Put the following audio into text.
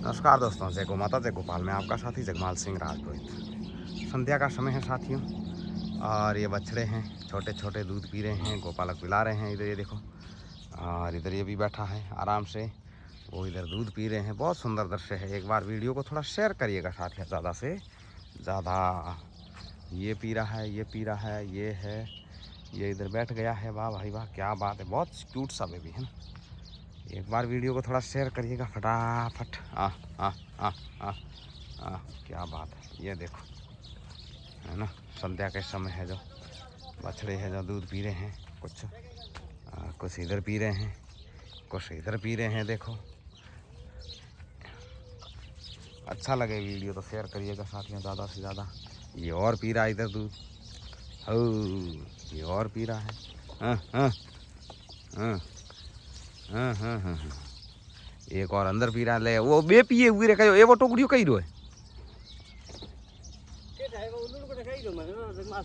नमस्कार दोस्तों, जय गौ माता जय गोपाल। मैं आपका साथी जगमाल सिंह राजपुरोहित। संध्या का समय है साथियों, और ये बछड़े हैं छोटे छोटे, दूध पी रहे हैं, गोपालक पिला रहे हैं। इधर ये देखो, और इधर ये भी बैठा है आराम से, वो इधर दूध पी रहे हैं। बहुत सुंदर दृश्य है। एक बार वीडियो को थोड़ा शेयर करिएगा साथियों, ज़्यादा से ज़्यादा। ये पी रहा है, ये पी रहा है, ये है, ये इधर बैठ गया है। वाह भाई वाह, क्या बात है। बहुत क्यूट सा बेबी है ना। एक बार वीडियो को थोड़ा शेयर करिएगा फटाफट। आ आ आ आ आ क्या बात है। ये देखो, है ना, संध्या के समय है। जो बछड़े हैं जो दूध पी रहे हैं, कुछ इधर पी रहे हैं, कुछ इधर पी रहे हैं। देखो, अच्छा लगे वीडियो तो शेयर करिएगा साथियों, ज़्यादा से ज़्यादा। ये और पी रहा है इधर दूध। हो, ये और पी रहा है। हाँ हाँ हाँ हाँ हाँ हाँ हाँ। एक और अंदर पी रहा ले, वो बे पिए हुए रे कयो, एवो टोकड़ियो कई रो है।